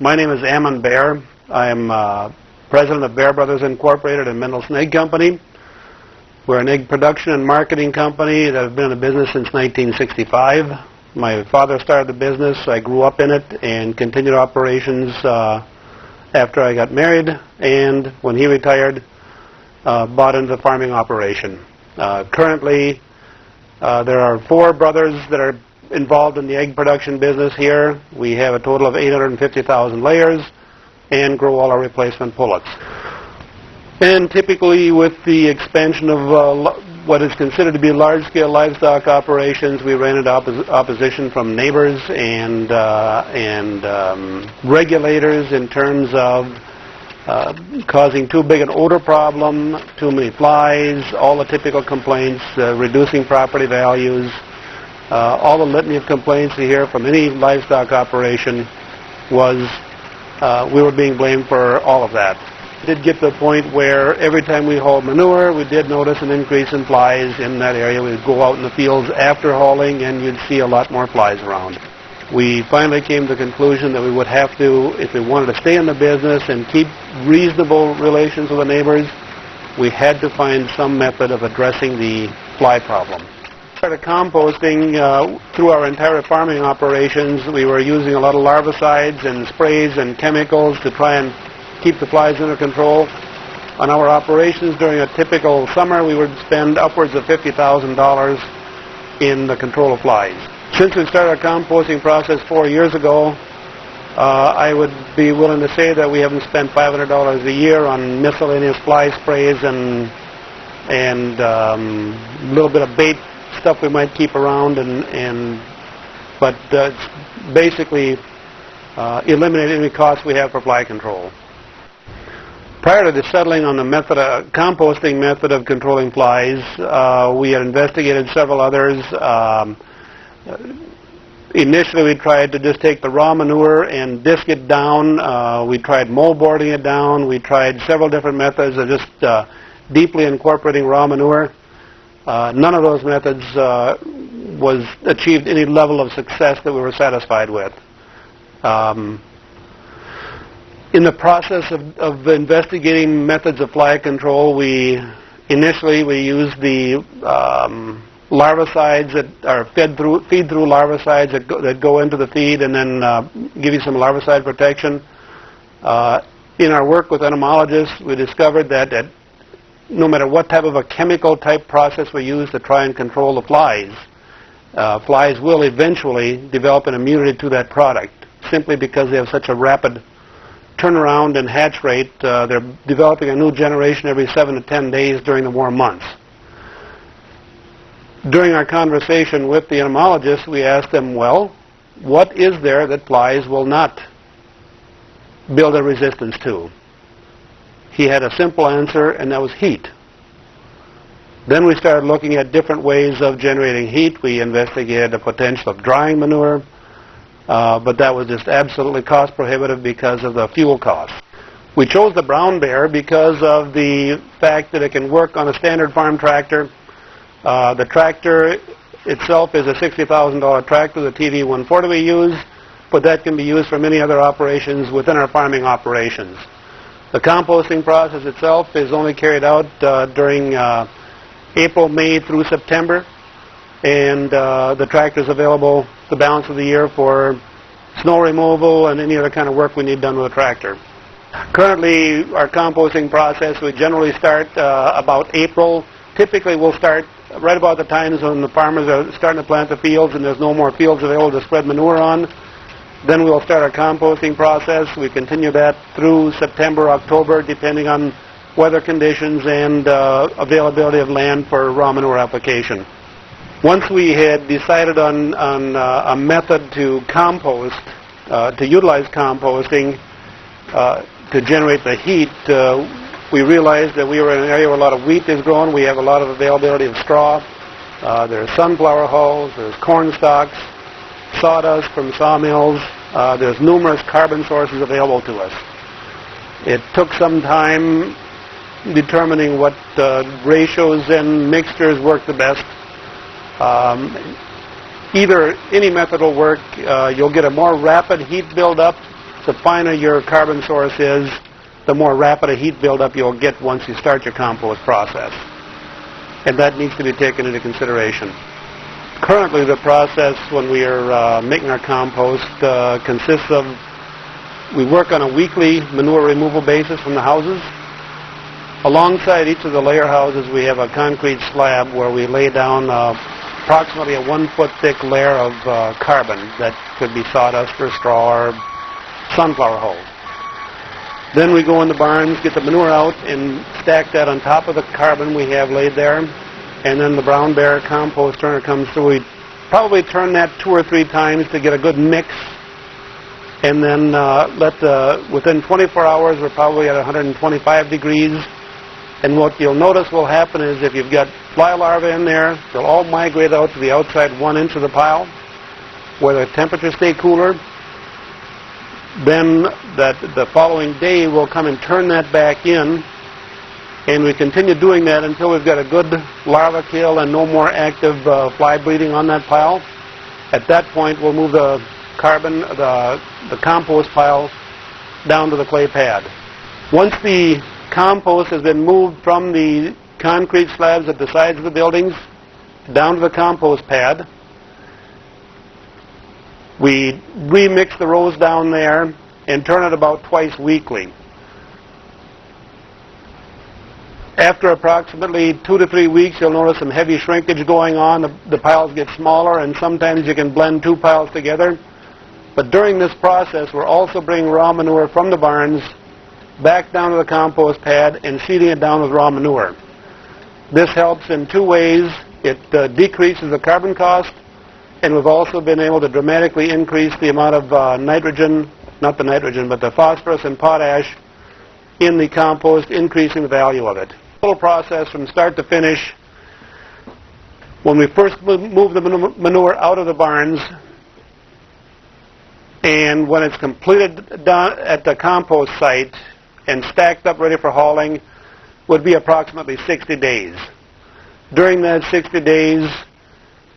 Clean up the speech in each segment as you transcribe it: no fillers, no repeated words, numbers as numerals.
My name is Baer. I am president of Baer Brothers Incorporated and Mendelssohn Egg Company. We're an egg production and marketing company that has been in the business since 1965. My father started the business. I grew up in it and continued operations after I got married, and when he retired, bought into the farming operation. Currently, there are 4 brothers that are involved in the egg production business here. We have a total of 850,000 layers and grow all our replacement pullets. And typically with the expansion of what is considered to be large-scale livestock operations, we ran into opposition from neighbors and regulators in terms of causing too big an odor problem, too many flies, all the typical complaints, reducing property values, all the litany of complaints you hear from any livestock operation was we were being blamed for all of that. It did get to the point where every time we hauled manure, we did notice an increase in flies in that area. We'd go out in the fields after hauling and you'd see a lot more flies around. We finally came to the conclusion that we would have to, if we wanted to stay in the business and keep reasonable relations with the neighbors, we had to find some method of addressing the fly problem. We started composting through our entire farming operations. We were using a lot of larvicides and sprays and chemicals to try and keep the flies under control. On our operations during a typical summer, we would spend upwards of $50,000 in the control of flies. Since we started our composting process 4 years ago, I would be willing to say that we haven't spent $500 a year on miscellaneous fly sprays and a little bit of bait stuff we might keep around, but basically eliminate any costs we have for fly control. Prior to settling on the composting method of controlling flies, we had investigated several others. Initially, we tried to just take the raw manure and disc it down. We tried moldboarding it down. We tried several different methods of just deeply incorporating raw manure. None of those methods achieved any level of success that we were satisfied with. In the process of investigating methods of fly control, initially we used the larvicides that are feed through larvicides that go into the feed and then give you some larvicide protection. In our work with entomologists, we discovered that no matter what type of a chemical type process we use to try and control the flies, flies will eventually develop an immunity to that product simply because they have such a rapid turnaround and hatch rate. They're developing a new generation every 7 to 10 days during the warm months. During our conversation with the entomologists, we asked them, well, what is there that flies will not build a resistance to? He had a simple answer, and that was heat. Then we started looking at different ways of generating heat. We investigated the potential of drying manure, but that was just absolutely cost prohibitive because of the fuel costs. We chose the brown Baer because of the fact that it can work on a standard farm tractor. The tractor itself is a $60,000 tractor, the TV140 we use, but that can be used for many other operations within our farming operations. The composting process itself is only carried out during April, May through September, and the tractor is available the balance of the year for snow removal and any other kind of work we need done with a tractor. Currently, our composting process, we generally start about April. Typically, we'll start right about the times when the farmers are starting to plant the fields and there's no more fields available to spread manure on. Then we'll start our composting process. We continue that through September, October, depending on weather conditions and availability of land for raw manure application. Once we had decided on a method to compost, to utilize composting to generate the heat, we realized that we were in an area where a lot of wheat is grown. We have a lot of availability of straw. There's sunflower hulls, there's corn stalks, sawdust from sawmills. There's numerous carbon sources available to us. It took some time determining what ratios and mixtures work the best. Either any method will work. You'll get a more rapid heat buildup the finer your carbon source is, the more rapid a heat buildup you'll get once you start your compost process. And that needs to be taken into consideration. Currently, the process when we are making our compost consists of, we work on a weekly manure removal basis from the houses. Alongside each of the layer houses, we have a concrete slab where we lay down approximately a 1-foot thick layer of carbon that could be sawdust or straw or sunflower hull. Then we go in the barns, get the manure out, and stack that on top of the carbon we have laid there. And then the brown Baer compost turner comes through. We probably turn that 2 or 3 times to get a good mix. And then within 24 hours, we're probably at 125 degrees. And what you'll notice will happen is if you've got fly larvae in there, they'll all migrate out to the outside 1 inch of the pile, where the temperatures stay cooler. Then the following day, we'll come and turn that back in, and we continue doing that until we've got a good larva kill and no more active fly breeding on that pile. At that point, we'll move the carbon, the compost pile, down to the clay pad. Once the compost has been moved from the concrete slabs at the sides of the buildings down to the compost pad, we remix the rows down there and turn it about twice weekly. After approximately 2 to 3 weeks, you'll notice some heavy shrinkage going on. The piles get smaller, and sometimes you can blend 2 piles together. But during this process, we're also bringing raw manure from the barns back down to the compost pad and seeding it down with raw manure. This helps in 2 ways. It decreases the carbon cost, and we've also been able to dramatically increase the amount of nitrogen, not the nitrogen, but the phosphorus and potash in the compost, increasing the value of it. The whole process from start to finish, when we first move the manure out of the barns, and when it's completed down at the compost site and stacked up ready for hauling, would be approximately 60 days. During that 60 days,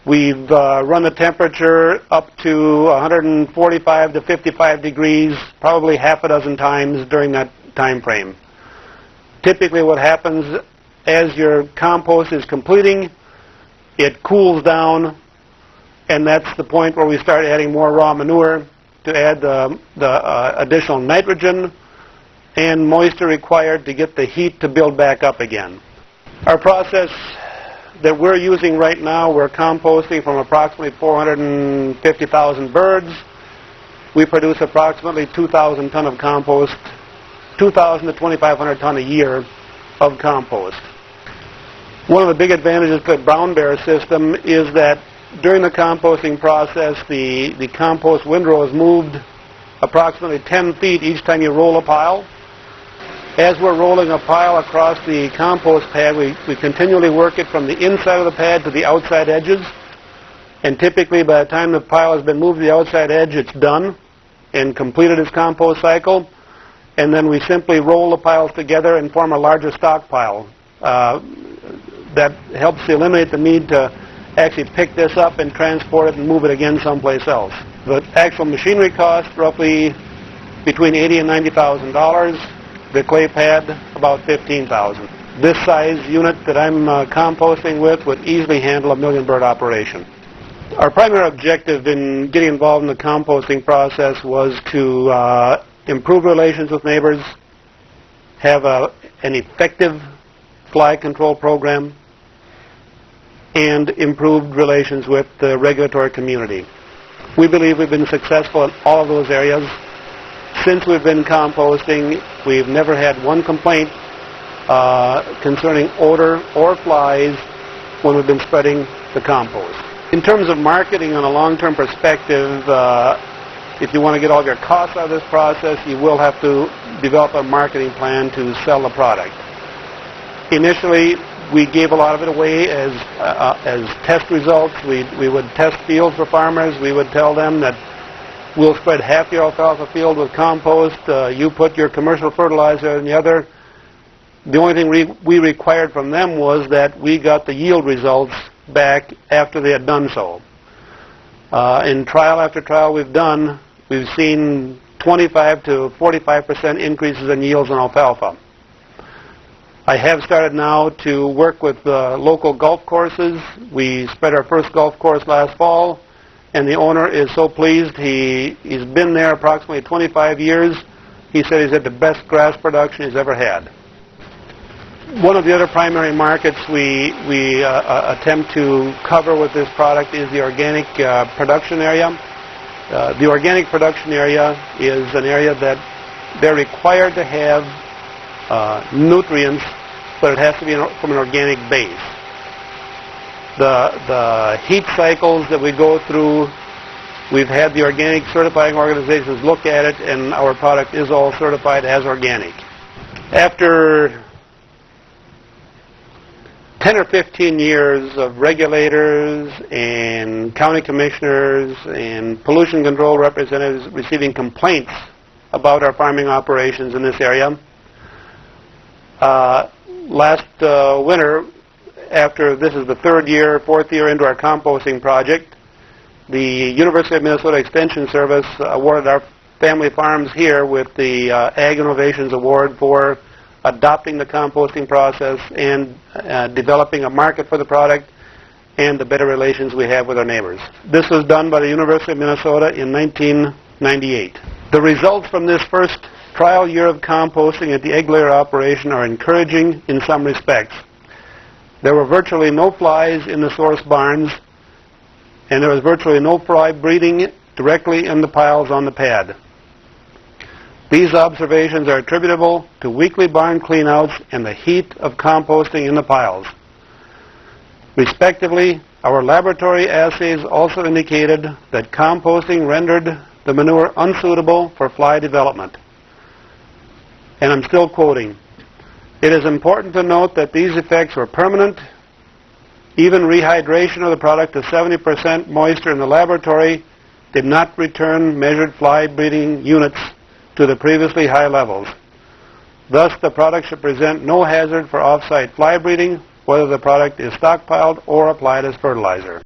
we've run the temperature up to 145 to 55 degrees, probably half a dozen times during that time frame. Typically what happens as your compost is completing, it cools down, and that's the point where we start adding more raw manure to add the additional nitrogen and moisture required to get the heat to build back up again. Our process that we're using right now, we're composting from approximately 450,000 birds. We produce approximately 2,000 ton of compost, 2,000 to 2,500 ton a year of compost. One of the big advantages to the brown Baer system is that during the composting process, the compost windrow is moved approximately 10 feet each time you roll a pile. As we're rolling a pile across the compost pad, we continually work it from the inside of the pad to the outside edges. And typically by the time the pile has been moved to the outside edge, it's done and completed its compost cycle. And then we simply roll the piles together and form a larger stockpile. That helps to eliminate the need to actually pick this up and transport it and move it again someplace else. The actual machinery cost roughly between $80,000 and $90,000. The clay pad about $15,000. This size unit that I'm composting with would easily handle a 1,000,000 bird operation. Our primary objective in getting involved in the composting process was to improve relations with neighbors, have an effective fly control program, and improved relations with the regulatory community. We believe we've been successful in all of those areas. Since we've been composting, we've never had one complaint concerning odor or flies when we've been spreading the compost. In terms of marketing on a long-term perspective, if you want to get all your costs out of this process, you will have to develop a marketing plan to sell the product. Initially, we gave a lot of it away as test results. We would test fields for farmers. We would tell them that we'll spread half your alfalfa field with compost. You put your commercial fertilizer in the other. The only thing we required from them was that we got the yield results back after they had done so. In trial after trial we've done, we've seen 25 to 45% increases in yields on alfalfa. I have started now to work with local golf courses. We spread our first golf course last fall, and the owner is so pleased. He's been there approximately 25 years. He said he's had the best grass production he's ever had. One of the other primary markets we attempt to cover with this product is the organic production area. The organic production area is an area that they're required to have nutrients, but it has to be from an organic base. The heat cycles that we go through, we've had the organic certifying organizations look at it, and our product is all certified as organic. After 10 or 15 years of regulators and county commissioners and pollution control representatives receiving complaints about our farming operations in this area, last winter, after this is the fourth year into our composting project, the University of Minnesota Extension Service awarded our family farms here with the Ag Innovations Award for adopting the composting process and developing a market for the product and the better relations we have with our neighbors. This was done by the University of Minnesota in 1998. The results from this first trial year of composting at the egg layer operation are encouraging in some respects. There were virtually no flies in the source barns, and there was virtually no fly breeding directly in the piles on the pad. These observations are attributable to weekly barn cleanouts and the heat of composting in the piles. Respectively, our laboratory assays also indicated that composting rendered the manure unsuitable for fly development. And I'm still quoting, "It is important to note that these effects were permanent. Even rehydration of the product to 70% moisture in the laboratory did not return measured fly breeding units to the previously high levels. Thus, the product should present no hazard for off-site fly breeding, whether the product is stockpiled or applied as fertilizer."